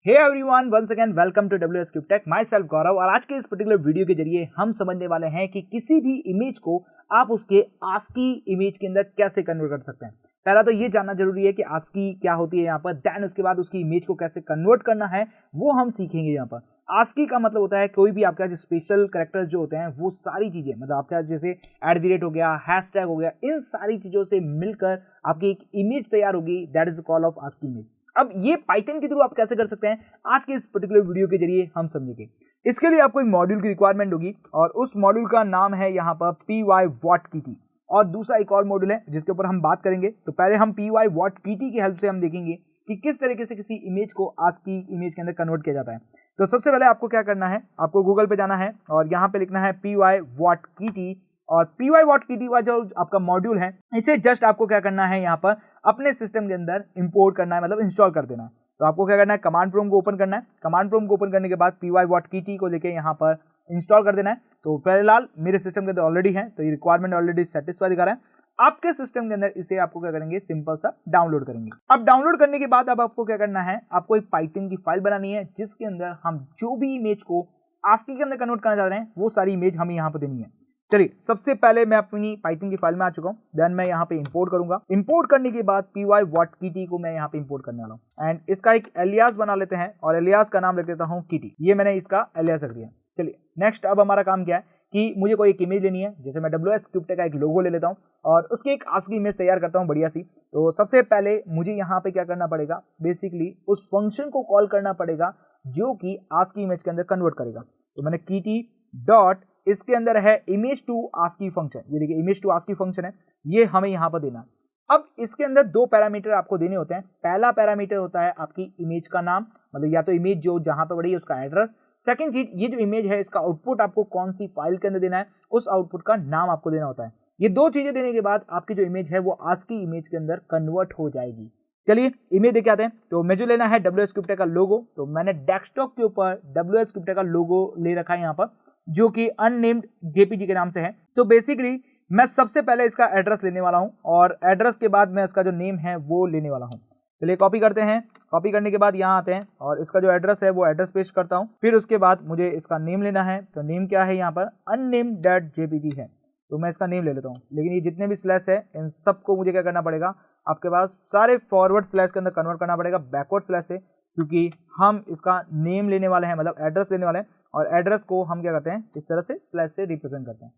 Hey everyone, once again welcome to WS Cube Tech। Myself Gaurav. और आज के इस पर्टिकुलर वीडियो के जरिए हम समझने वाले हैं कि किसी भी इमेज को आप उसके आस्की इमेज के अंदर कैसे कन्वर्ट कर सकते हैं। पहला तो ये जानना जरूरी है कि आस्की क्या होती है यहाँ पर, देन उसके बाद उसकी इमेज को कैसे कन्वर्ट करना है वो हम सीखेंगे। यहाँ पर आस्की का मतलब होता है कोई भी आपका जो स्पेशल कैरेक्टर जो होते हैं वो सारी चीजें, मतलब आपका जैसे @ हो गया, हैशटैग हो गया, इन सारी चीजों से मिलकर आपकी एक इमेज तैयार होगी। That is call of ASCII image. अब ये पाइथन के थ्रू आप कैसे कर सकते हैं, आज के इस पर्टिकुलर वीडियो के जरिए हम समझेंगे। इसके लिए आपको एक मॉड्यूल की रिक्वायरमेंट होगी और उस मॉड्यूल का नाम है यहाँ पर py-what-kt। और दूसरा एक और मॉड्यूल है जिसके ऊपर हम बात करेंगे। तो पहले हम py-what-kt की हेल्प से हम देखेंगे कि किस तरीके से किसी इमेज को आस्की इमेज के अंदर कन्वर्ट किया जाता है। तो सबसे पहले आपको क्या करना है, आपको गूगल पे जाना है और यहाँ पे लिखना है py-what-kt। और py-what-kt का जो आपका मॉड्यूल है इसे जस्ट आपको क्या करना है, यहाँ पर अपने सिस्टम के अंदर इंपोर्ट करना है, मतलब इंस्टॉल कर देना है। तो आपको क्या करना है, कमांड प्रॉम्प्ट को ओपन करना है। कमांड प्रॉम्प्ट को ओपन करने के बाद py-what-kt को लेके यहाँ पर इंस्टॉल कर देना है। तो फिलहाल मेरे सिस्टम के अंदर ऑलरेडी है, तो ये रिक्वायरमेंट ऑलरेडी सेटिस्फाई दिखा रहा है। आपके सिस्टम के अंदर इसे आपको क्या करेंगे, सिंपल सा डाउनलोड करेंगे। अब डाउनलोड करने के बाद अब आपको क्या करना है, आपको एक पाइथन की फाइल बनानी है जिसके अंदर हम जो भी इमेज को आस्की के अंदर कन्वर्ट करना चाह रहे हैं वो सारी इमेज हमें यहाँ पर देनी है। चलिए, सबसे पहले मैं अपनी पाइथन की फाइल में आ चुका हूँ। देन मैं यहाँ पे इंपोर्ट करूंगा। इंपोर्ट करने के बाद py-what-kt को मैं यहाँ पे इंपोर्ट करने वाला हूँ एंड इसका एक एलियास बना लेते हैं और एलियास का नाम रख देता हूँ kt। ये मैंने इसका एलियास रख दिया। चलिए नेक्स्ट, अब हमारा काम क्या है कि मुझे कोई एक इमेज लेनी है। जैसे मैं WS Cube Tech का एक लोगो ले लेता हूँ और उसकी एक आस्की इमेज तैयार करता हूँ बढ़िया सी। तो सबसे पहले मुझे यहाँ पे क्या करना पड़ेगा, बेसिकली उस फंक्शन को कॉल करना पड़ेगा जो कि आस्की इमेज के अंदर कन्वर्ट करेगा। तो मैंने kt डॉट, इसके अंदर है इमेज टू आस्की फंक्शन। ये देखिए इमेज टू आस्की फंक्शन है, ये हमें यहाँ पर देना। अब इसके अंदर दो पैरामीटर आपको देने होते हैं। पहला पैरामीटर होता है आपकी इमेज का नाम, मतलब या तो इमेज जो जहां पर बड़ी है उसका एड्रेस। सेकंड चीज, ये जो इमेज है इसका आउटपुट आपको कौन सी फाइल के अंदर देना है, उस आउटपुट का नाम आपको देना होता है। ये दो चीजें देने के बाद आपकी जो इमेज है वो आस्की इमेज के अंदर कन्वर्ट हो जाएगी। चलिए इमेज देख के आते हैं। तो मुझे लेना है WS Cube Tech का लोगो। तो मैंने डेस्कटॉप के ऊपर WS Cube Tech का लोगो ले रखा है यहाँ पर, जो कि अननेम्ड JPG के नाम से है। तो बेसिकली मैं सबसे पहले इसका एड्रेस लेने वाला हूं और एड्रेस के बाद मैं इसका जो नेम है वो लेने वाला हूं। चलिए कॉपी करते हैं। कॉपी करने के बाद यहाँ आते हैं और इसका जो एड्रेस है वो एड्रेस पेस्ट करता हूं। फिर उसके बाद मुझे इसका नेम लेना है। तो नेम क्या है, यहाँ पर unnamed.jpg है। तो मैं इसका नेम ले लेता हूँ। लेकिन ये जितने भी स्लैश है इन सबको मुझे क्या करना पड़ेगा, आपके पास सारे फॉरवर्ड स्लैश के अंदर कन्वर्ट करना पड़ेगा बैकवर्ड स्लैश से, क्योंकि हम इसका नेम लेने वाले हैं, मतलब एड्रेस लेने वाले हैं। और एड्रेस को हम क्या करते हैं, इस तरह से स्लैश से रिप्रेजेंट करते हैं।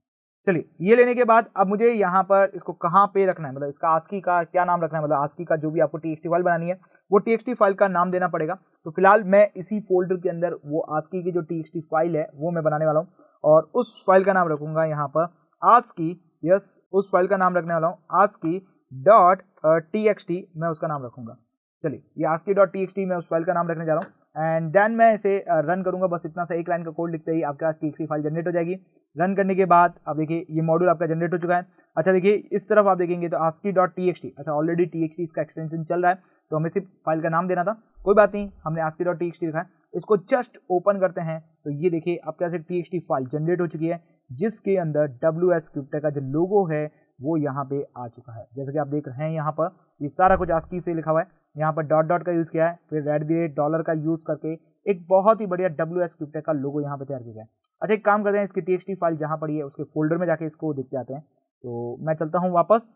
चलिए ये लेने के बाद अब मुझे यहाँ पर इसको कहाँ पे रखना है, मतलब इसका आस्की का क्या नाम रखना है, मतलब आस्की का जो भी आपको TXT फाइल बनानी है वो TXT फाइल का नाम देना पड़ेगा। तो फिलहाल मैं इसी फोल्डर के अंदर वो आस्की की जो TXT फाइल है वो मैं बनाने वाला हूँ और उस फाइल का नाम रखूंगा यहाँ पर आस्की। यस, उस फाइल का नाम रखने वाला हूँ आस्की डॉट TXT, मैं उसका नाम रखूंगा। चलिए ये ASCII.txt मैं उस फाइल का नाम रखने जा रहा हूँ एंड देन मैं इसे रन करूंगा। बस इतना सा एक लाइन का कोड लिखते ही आपके पास TXT फाइल जनरेट हो जाएगी। रन करने के बाद अब देखिए ये मॉड्यूल आपका जनरेट हो चुका है। अच्छा देखिए इस तरफ आप देखेंगे तो ASCII.txt, अच्छा ऑलरेडी TXT इसका एक्सटेंशन चल रहा है, तो हमें सिर्फ फाइल का नाम देना था। कोई बात नहीं, हमने ASCII.txt लिखा है। इसको जस्ट ओपन करते हैं तो ये देखिए आपके पास एक TXT फाइल जनरेट हो चुकी है जिसके अंदर WS Cube Tech का जो लोगो है वो यहाँ पे आ चुका है। जैसे कि आप देख रहे हैं यहाँ पर ये सारा कुछ आस्की से लिखा हुआ है। यहाँ पर डॉट डॉट का यूज किया है, फिर $$ का यूज करके एक बहुत ही बढ़िया WS Cube Tech का लोगो यहाँ पे तैयार किया है। अच्छा एक काम करते हैं, इसकी TXT फाइल जहाँ पड़ी है उसके फोल्डर में जाके इसको देखते आते हैं। तो मैं चलता हूँ वापस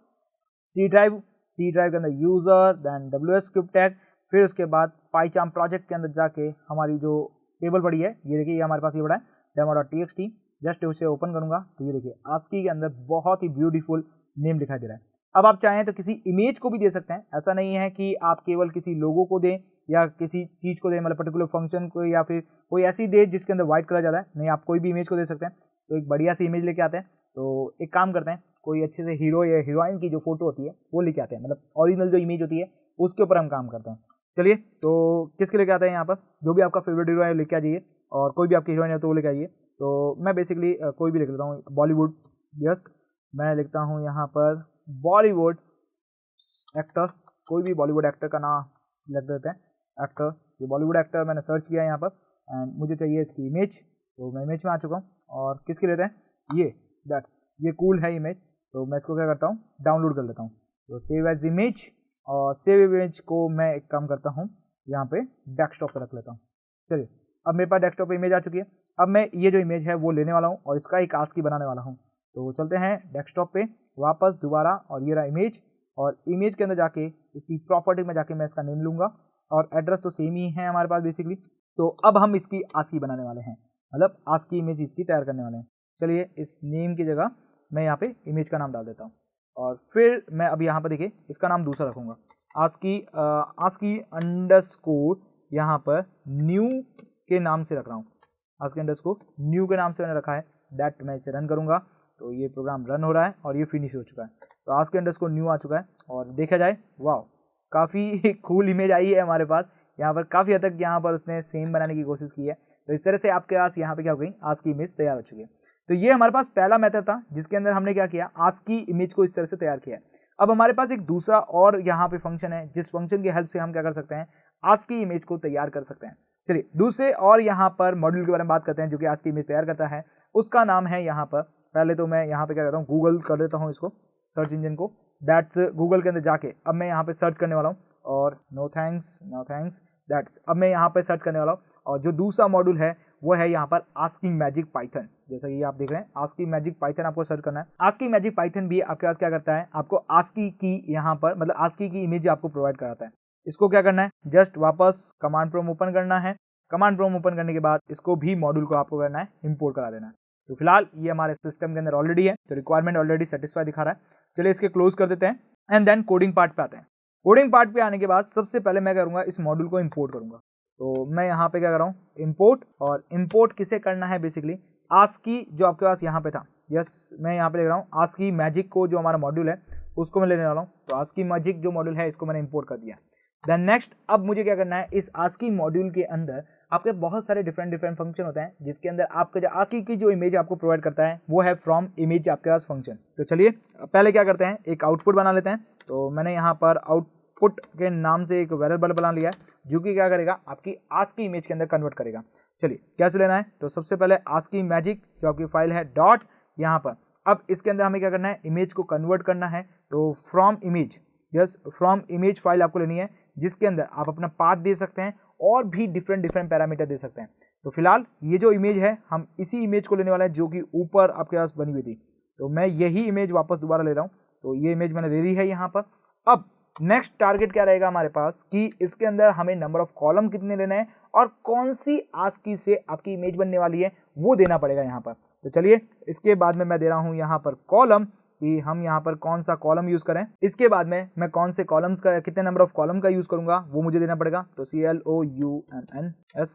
C ड्राइव के अंदर user, then WS Cube Tech, फिर उसके बाद PyCharm प्रोजेक्ट के अंदर जाके हमारी जो टेबल पड़ी है ये देखिए हमारे पास ये बड़ा है demo.txt। जस्ट उसे ओपन करूंगा तो ये देखिए आस्की के अंदर बहुत ही ब्यूटीफुल नेम दिखाई दे रहा है। अब आप चाहें तो किसी इमेज को भी दे सकते हैं, ऐसा नहीं है कि आप केवल किसी लोगो को दें या किसी चीज को दें, मतलब पर्टिकुलर फंक्शन को, या फिर कोई ऐसी दे जिसके अंदर व्हाइट कलर ज़्यादा है। नहीं, आप कोई भी इमेज को दे सकते हैं। तो एक बढ़िया सी इमेज लेके आते हैं। तो एक काम करते हैं, कोई अच्छे से हीरो या हीरोइन की जो फोटो होती है वो लेके आते हैं, मतलब ओरिजिनल जो इमेज होती है उसके ऊपर हम काम करते हैं। चलिए तो किसके लेके आते हैं, यहाँ पर जो भी आपका फेवरेट हीरो है लेके आ जाइए, और कोई भी आपकी हीरोइन है तो वो लेके आइए। तो मैं बेसिकली कोई भी लिख लेता हूँ, बॉलीवुड। यस, मैं लिखता हूँ यहाँ पर बॉलीवुड एक्टर, कोई भी बॉलीवुड एक्टर का नाम लिख देते हैं, एक्टर। ये बॉलीवुड एक्टर मैंने सर्च किया है यहाँ पर एंड मुझे चाहिए इसकी इमेज। तो मैं इमेज में आ चुका हूँ और किसकी लेते हैं, ये कूल है इमेज। तो मैं इसको क्या करता हूँ, डाउनलोड कर लेता हूँ। तो सेव एज इमेज, और सेव इमेज को मैं एक काम करता हूँ, यहाँ पे डेस्कटॉप पे रख लेता हूँ। चलिए, अब मेरे पास डेस्कटॉप पे इमेज आ चुकी है। अब मैं ये जो इमेज है वो लेने वाला हूँ और इसका एक आस्की बनाने वाला हूँ। तो चलते हैं डेस्कटॉप पे वापस दोबारा, और ये रहा इमेज, और इमेज के अंदर जाके इसकी प्रॉपर्टी में जाके मैं इसका नेम लूँगा, और एड्रेस तो सेम ही है हमारे पास बेसिकली। तो अब हम इसकी आस्की बनाने वाले हैं, मतलब आस्की इमेज इसकी तैयार करने वाले हैं। चलिए, इस नेम की जगह मैं यहाँ पे इमेज का नाम डाल देता हूँ, और फिर मैं अब यहाँ पर देखिए इसका नाम दूसरा रखूँगा, आस्की अंडरस्कोर यहाँ पर न्यू के नाम से रख रहा हूँ। आस्की अंडरस्कोर न्यू के नाम से मैंने रखा है। दैट मैं इसे रन करूँगा तो ये प्रोग्राम रन हो रहा है और ये फिनिश हो चुका है। तो आस्की अंडरस्कोर न्यू आ चुका है, और देखा जाए वाह काफ़ी कूल इमेज आई है हमारे पास। यहाँ पर काफ़ी हद तक यहाँ पर उसने सेम बनाने की कोशिश की है। तो इस तरह से आपके पास यहाँ पे क्या हो गई, आस्की इमेज तैयार हो चुकी है। तो ये हमारे पास पहला मेथड था जिसके अंदर हमने क्या किया, आस्की इमेज को इस तरह से तैयार किया है। अब हमारे पास एक दूसरा और यहाँ पे फंक्शन है जिस फंक्शन की हेल्प से हम क्या कर सकते हैं, आस्की इमेज को तैयार कर सकते हैं। चलिए, दूसरे और यहाँ पर मॉड्यूल के बारे में बात करते हैं जो कि आस्की इमेज तैयार करता है। उसका नाम है यहाँ पर, पहले तो मैं यहाँ पे क्या करता हूँ, गूगल कर देता हूँ इसको, सर्च इंजन को। दैट्स गूगल के अंदर जाके अब मैं यहाँ पे सर्च करने वाला हूँ, और नो थैंक्स दैट्स अब मैं यहाँ पे सर्च करने वाला हूँ। और जो दूसरा मॉड्यूल है वो है यहाँ पर आस्किंग मैजिक पाइथन। जैसा कि आप देख रहे हैं, आस्किंग मैजिक पाइथन आपको सर्च करना है। आस्किंग मैजिक पाइथन भी आपके पास क्या करता है, आपको आस्की की यहाँ पर मतलब आस्की की इमेज आपको प्रोवाइड कराता है। इसको क्या करना है, जस्ट वापस कमांड प्रॉम्प्ट ओपन करना है। कमांड प्रॉम्प्ट ओपन करने के बाद इसको भी मॉड्यूल को आपको करना है, इंपोर्ट करा देना है। तो फिलहाल ये हमारे सिस्टम के अंदर ऑलरेडी है, तो रिक्वायरमेंट ऑलरेडी सेटिस्फाई दिखा रहा है। चलिए, इसके क्लोज कर देते हैं एंड देन कोडिंग पार्ट पे आते हैं। कोडिंग पार्ट पे आने के बाद सबसे पहले मैं करूँगा, इस मॉड्यूल को इंपोर्ट करूँगा। तो मैं यहाँ पे क्या कर रहा हूँ, इंपोर्ट, और इंपोर्ट किसे करना है, बेसिकली आस्की जो आपके पास यहाँ पे था, यस मैं यहाँ पे ले रहा हूँ आस्की मैजिक को, जो हमारा मॉड्यूल है उसको मैं लेने वाला हूँ। तो आस्की मैजिक जो मॉड्यूल है इसको मैंने इंपोर्ट कर दिया। देन नेक्स्ट, अब मुझे क्या करना है, इस आस्की मॉड्यूल के अंदर आपके बहुत सारे डिफरेंट फंक्शन होते हैं जिसके अंदर आपका जो आस्की की जो इमेज आपको प्रोवाइड करता है वो है फ्रॉम इमेज आपके पास फंक्शन। तो चलिए पहले क्या करते हैं, एक आउटपुट बना लेते हैं। तो मैंने यहाँ पर आउटपुट के नाम से एक वेरिएबल बना लिया है जो कि क्या करेगा, आपकी आस्की इमेज के अंदर कन्वर्ट करेगा। चलिए कैसे लेना है, तो सबसे पहले आस्की मैजिक जो आपकी फाइल है डॉट यहाँ पर, अब इसके अंदर हमें क्या करना है, इमेज को कन्वर्ट करना है। तो from image, yes from image file आपको लेनी है जिसके अंदर आप अपना पाथ दे सकते हैं और भी डिफरेंट पैरामीटर दे सकते हैं। तो फिलहाल ये जो इमेज है हम इसी इमेज को लेने वाले हैं जो कि ऊपर आपके पास बनी हुई थी। तो मैं यही इमेज वापस दोबारा ले रहा हूँ। तो ये इमेज मैंने ले ली है यहाँ पर। अब नेक्स्ट टारगेट क्या रहेगा हमारे पास कि इसके अंदर हमें नंबर ऑफ कॉलम कितने लेना है और कौन सी आस्की से आपकी इमेज बनने वाली है वो देना पड़ेगा यहाँ पर। तो चलिए इसके बाद में मैं दे रहा हूँ यहाँ पर कॉलम, कि हम यहाँ पर कौन सा कॉलम यूज करें। इसके बाद में मैं कौन से कॉलम्स का, कितने नंबर ऑफ कॉलम का यूज करूंगा वो मुझे देना पड़ेगा। तो CLOUMNS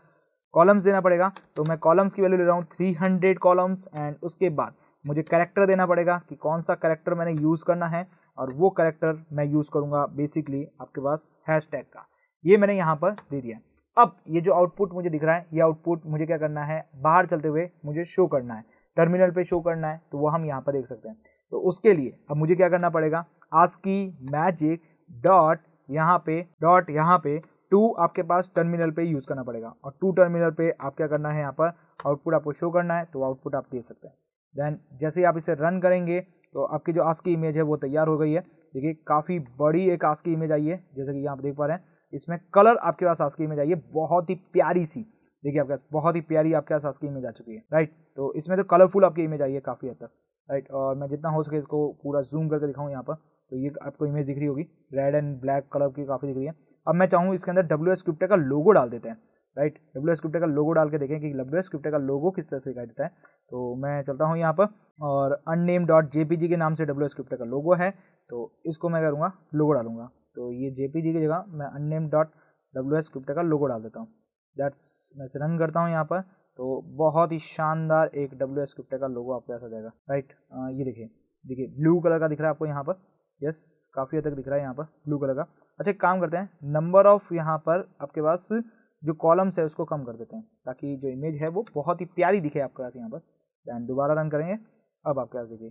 कॉलम्स देना पड़ेगा। तो मैं कॉलम्स की वैल्यू ले रहा हूँ 300 कॉलम्स। एंड उसके बाद मुझे कैरेक्टर देना पड़ेगा कि कौन सा कैरेक्टर मैंने यूज करना है, और वो कैरेक्टर मैं यूज करूंगा बेसिकली आपके पास हैशटैग का। ये मैंने यहाँ पर दे दिया। अब ये जो आउटपुट मुझे दिख रहा है, ये आउटपुट मुझे क्या करना है, बाहर चलते हुए मुझे शो करना है, टर्मिनल पे शो करना है। तो वो हम यहाँ पर देख सकते हैं। तो उसके लिए अब मुझे क्या करना पड़ेगा, आस्की मैजिक डॉट यहाँ पे टू आपके पास टर्मिनल पे यूज करना पड़ेगा, और टू टर्मिनल पे आप क्या करना है, यहाँ पर आउटपुट आपको शो करना है। तो आउटपुट आप दे सकते हैं। देन जैसे ही आप इसे रन करेंगे तो आपकी जो आस्की इमेज है वो तैयार हो गई है। देखिए काफ़ी बड़ी एक आस्की इमेज आई है, जैसे कि यहाँ आप देख पा रहे हैं। इसमें कलर आपके पास आस्की इमेज आई है, बहुत ही प्यारी सी। देखिए आपके पास बहुत ही प्यारी आपके पास आस्की इमेज आ चुकी है, राइट। तो इसमें तो कलरफुल आपकी इमेज आई है काफ़ी हद तक, राइट। और मैं जितना हो सके इसको पूरा जूम करके दिखाऊँ यहाँ पर, तो ये आपको इमेज दिख रही होगी, रेड एंड ब्लैक कलर की काफ़ी दिख रही है। अब मैं चाहूँ इसके अंदर WS क्रिप्टेक का लोगो डाल देते हैं, राइट। WS क्रिप्टेक का लोगो डाल के देखें कि WS क्रिप्टेक का लोगो किस तरह से दिखाई देता है। तो मैं चलता हूँ यहाँ पर, और unnamed.jpg के नाम से WS क्रिप्टेक का लोगो है, तो इसको मैं करूँगा लोगो डालूंगा। तो ये JPG की जगह मैं unnamed.ws क्रिप्टेक का लोगो डाल देता हूँ। दैट्स मैं इसे रन करता हूँ यहाँ पर। तो बहुत ही शानदार एक WS क्रिप्टेक का लोगो आपके पास आ जाएगा, राइट। ये देखिए ब्लू कलर का दिख रहा है आपको यहाँ पर, यस काफ़ी हद तक दिख रहा है यहाँ पर ब्लू कलर का। अच्छा एक काम करते हैं, नंबर ऑफ यहाँ पर आपके पास जो कॉलम्स है उसको कम कर देते हैं ताकि जो इमेज है वो बहुत ही प्यारी दिखे आपके पास यहाँ पर। दैन दोबारा रन करेंगे, अब आपके पास देखिए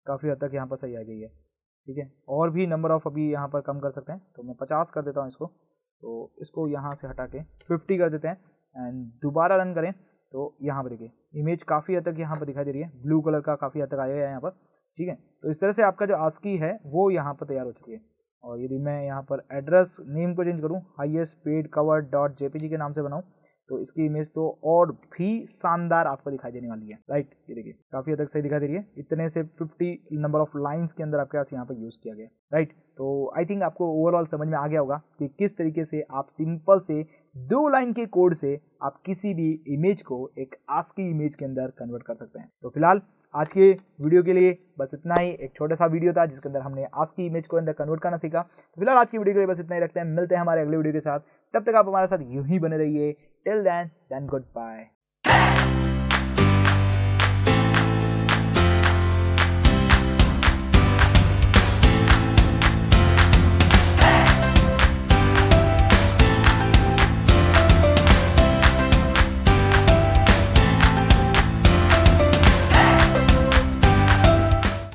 काफ़ी हद तक यहाँ पर सही आ गई है, ठीक है। और भी नंबर ऑफ अभी यहाँ पर कम कर सकते हैं, तो मैं 50 कर देता हूँ इसको। तो इसको यहाँ से हटा के 50 कर देते हैं एंड दोबारा रन करें। तो यहाँ पर देखिए इमेज काफ़ी हद तक यहाँ पर दिखाई दे रही है, ब्लू कलर का काफ़ी हद तक आया है यहाँ पर, ठीक है। तो इस तरह से आपका जो आस्की है वो यहाँ पर तैयार हो चुकी है। और यदि मैं यहाँ पर एड्रेस नेम को चेंज करूँ, highest paid cover dot JPG के नाम से बनाऊँ, तो इसकी इमेज तो और भी शानदार आपको दिखाई देने वाली है, राइट। ये देखिए काफ़ी हद तक सही दिखाई दे रही है, इतने से 50 नंबर ऑफ लाइंस के अंदर आपके पास यहाँ पर यूज़ किया गया, राइट। तो आई थिंक आपको ओवरऑल समझ में आ गया होगा कि किस तरीके से आप सिंपल से 2 लाइन के कोड से आप किसी भी इमेज को एक आस्की इमेज के अंदर कन्वर्ट कर सकते हैं। तो फिलहाल आज के वीडियो के लिए बस इतना ही, एक छोटा सा वीडियो था जिसके अंदर हमने आस्की इमेज को अंदर कन्वर्ट करना सीखा। तो फिलहाल आज की वीडियो के लिए बस इतना ही रखते हैं, मिलते हैं हमारे अगले वीडियो के साथ, तब तक आप हमारे साथ यूं ही बने रहिए। Till then good bye.